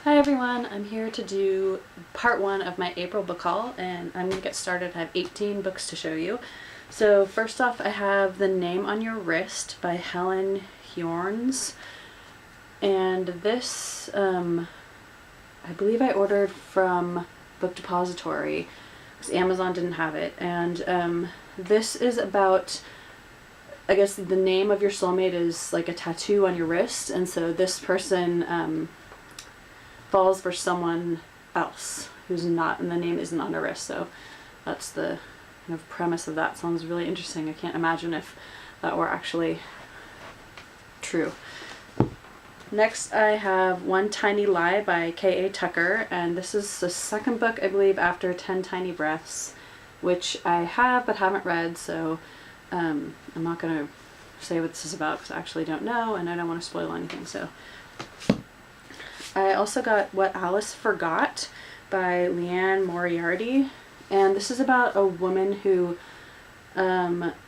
Hi everyone, I'm here to do part one of my April book haul, and I'm going to get started. I have 18 books to show you. So first off, I have The Name on Your Wrist by Helen Hjorns, and this I believe I ordered from Book Depository because Amazon didn't have it, and this is about, I guess the name of your soulmate is like a tattoo on your wrist, and so this person falls for someone else who's not, and the name isn't on her wrist. So that's the kind of premise of that. Sounds really interesting. I can't imagine if that were actually true. Next I have One Tiny Lie by K.A. Tucker, and this is the second book, I believe, after 10 Tiny Breaths, which I have but haven't read, so I'm not going to say what this is about because I actually don't know and I don't want to spoil anything. So I also got What Alice Forgot by Liane Moriarty, and this is about a woman who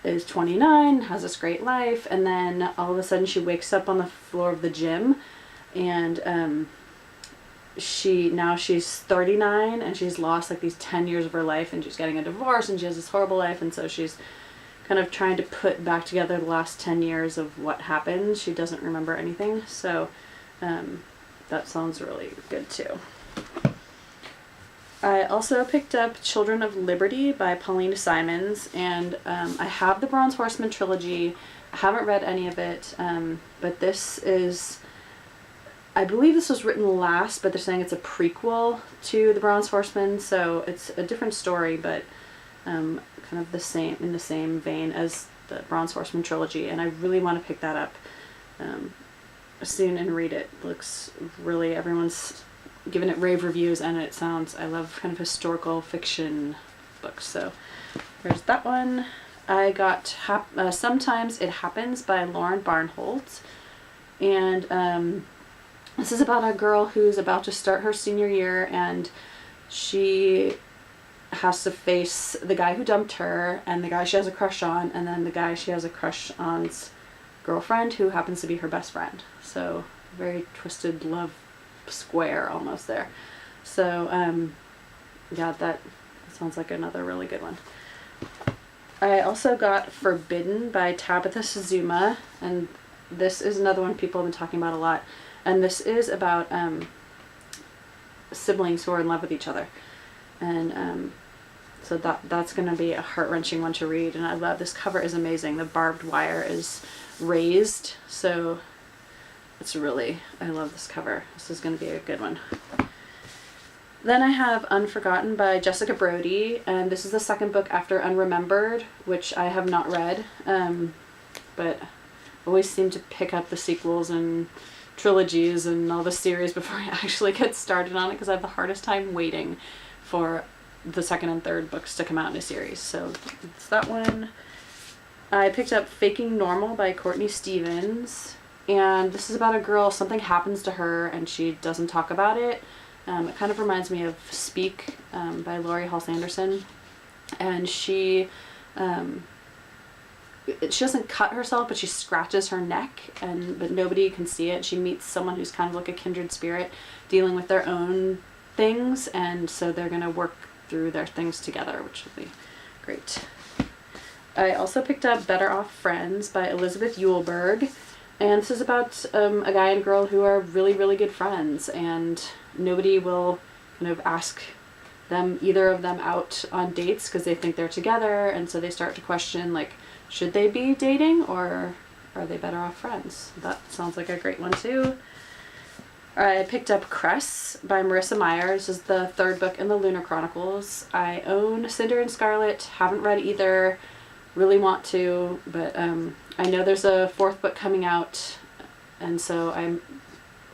is 29, has this great life, and then all of a sudden she wakes up on the floor of the gym, and she's 39 and she's lost like these 10 years of her life, and she's getting a divorce and she has this horrible life, and so she's kind of trying to put back together the last 10 years of what happened. She doesn't remember anything, so that sounds really good too. I also picked up Children of Liberty by Paulina Simons, and I have the Bronze Horseman trilogy. I haven't read any of it, but this is, I believe this was written last, but they're saying it's a prequel to the Bronze Horseman, so it's a different story, but kind of the same, in the same vein as the Bronze Horseman trilogy, and I really want to pick that up soon and read it. Looks really, everyone's given it rave reviews, and it sounds, I love kind of historical fiction books, so there's that one. I got Sometimes It Happens by Lauren Barnholt, and this is about a girl who's about to start her senior year, and she has to face the guy who dumped her and the guy she has a crush on, and then the guy she has a crush on's girlfriend who happens to be her best friend. So very twisted love square almost there. So yeah, that sounds like another really good one. I also got Forbidden by Tabitha Suzuma, and this is another one people have been talking about a lot, and this is about siblings who are in love with each other, and so that's going to be a heart-wrenching one to read, and I love, this cover is amazing. The barbed wire is raised, so it's really, I love this cover. This is going to be a good one. Then I have Unforgotten by Jessica Brody, and this is the second book after Unremembered, which I have not read, but always seem to pick up the sequels and trilogies and all the series before I actually get started on it, because I have the hardest time waiting for the second and third books to come out in a series. So it's that one. I picked up Faking Normal by Courtney Stevens, and this is about a girl, something happens to her and she doesn't talk about it. It kind of reminds me of Speak by Laurie Halse Anderson, and she doesn't cut herself, but she scratches her neck, but nobody can see it. She meets someone who's kind of like a kindred spirit dealing with their own things, and so they're going to work through their things together, which will be great. I also picked up Better Off Friends by Elizabeth Eulberg, and this is about a guy and girl who are really, really good friends, and nobody will kind of ask them, either of them, out on dates because they think they're together, and so they start to question, like, should they be dating or are they better off friends? That sounds like a great one too. I picked up Cress by Marissa Meyer. This is the third book in the Lunar Chronicles. I own Cinder and Scarlet, haven't read either, really want to, but I know there's a fourth book coming out, and so I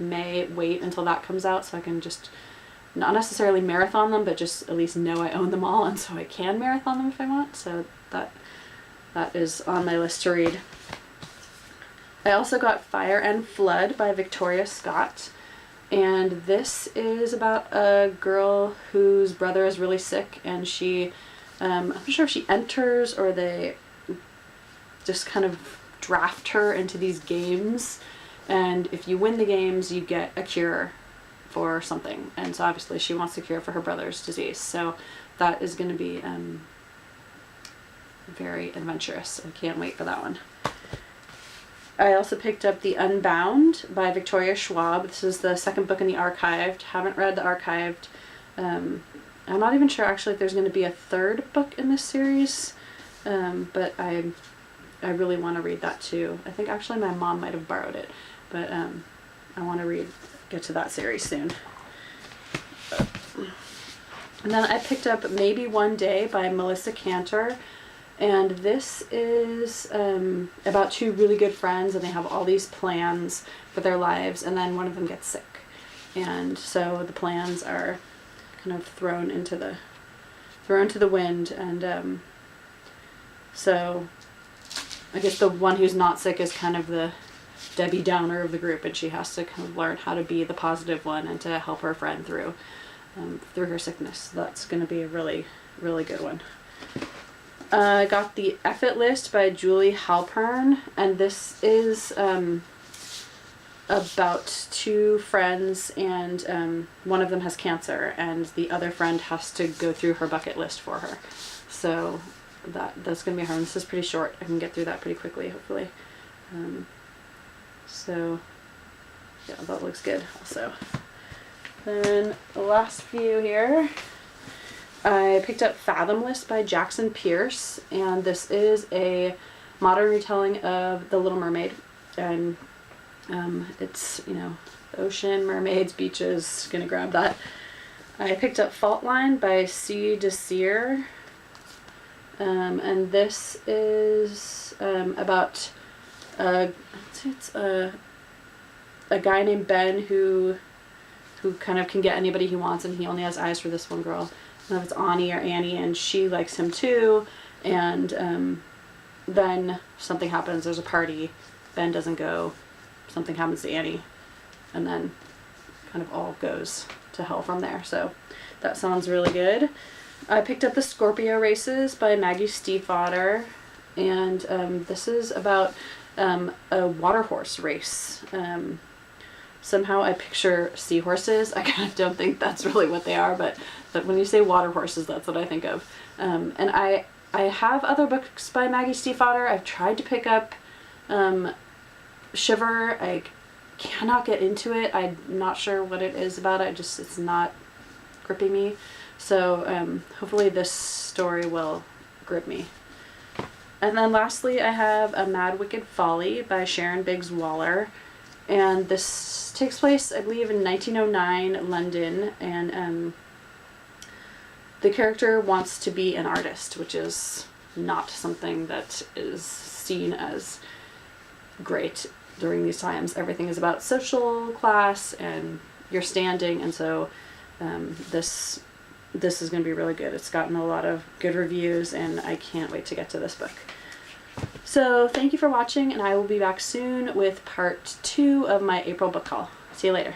may wait until that comes out so I can just not necessarily marathon them, but just at least know I own them all, and so I can marathon them if I want. So that is on my list to read. I also got Fire and Flood by Victoria Scott, and this is about a girl whose brother is really sick, and she, I'm not sure if she enters or they just kind of draft her into these games, and if you win the games you get a cure for something, and so obviously she wants the cure for her brother's disease. So that is going to be very adventurous. I can't wait for that one. I also picked up The Unbound by Victoria Schwab. This is the second book in the Archived. Haven't read the Archived. I'm not even sure actually if there's going to be a third book in this series, but I really want to read that too. I think actually my mom might have borrowed it, but I want to get to that series soon. And then I picked up Maybe One Day by Melissa Cantor. And this is about two really good friends, and they have all these plans for their lives, and then one of them gets sick. And so the plans are kind of thrown to the wind, and so I guess the one who's not sick is kind of the Debbie Downer of the group, and she has to kind of learn how to be the positive one and to help her friend through her sickness. So that's going to be a really, really good one. I got The Effort List by Julie Halpern, and this is about two friends, and one of them has cancer, and the other friend has to go through her bucket list for her. So that's going to be hard. This is pretty short. I can get through that pretty quickly, hopefully. So yeah, that looks good also. Then the last few here. I picked up Fathomless by Jackson Pierce, and this is a modern retelling of The Little Mermaid, and it's, you know, ocean, mermaids, beaches, gonna grab that. I picked up Fault Line by C. Desir, and this is about it's a guy named Ben who kind of can get anybody he wants, and he only has eyes for this one girl. I don't know if it's Ani or Annie, and she likes him too, and then something happens. There's a party, Ben doesn't go, something happens to Annie, and then kind of all goes to hell from there. So that sounds really good. I picked up The Scorpio Races by Maggie Stiefvater, and this is about a water horse race. Somehow I picture seahorses. I kind of don't think that's really what they are, but when you say water horses, that's what I think of. And I have other books by Maggie Stiefvater. I've tried to pick up Shiver. I cannot get into it. I'm not sure what it is about it. It's not gripping me. So hopefully this story will grip me. And then lastly, I have A Mad Wicked Folly by Sharon Biggs Waller. And this takes place, I believe, in 1909 London, and the character wants to be an artist, which is not something that is seen as great during these times. Everything is about social class and your standing, and so this is going to be really good. It's gotten a lot of good reviews, and I can't wait to get to this book. So thank you for watching, and I will be back soon with part 2 of my April book haul. See you later.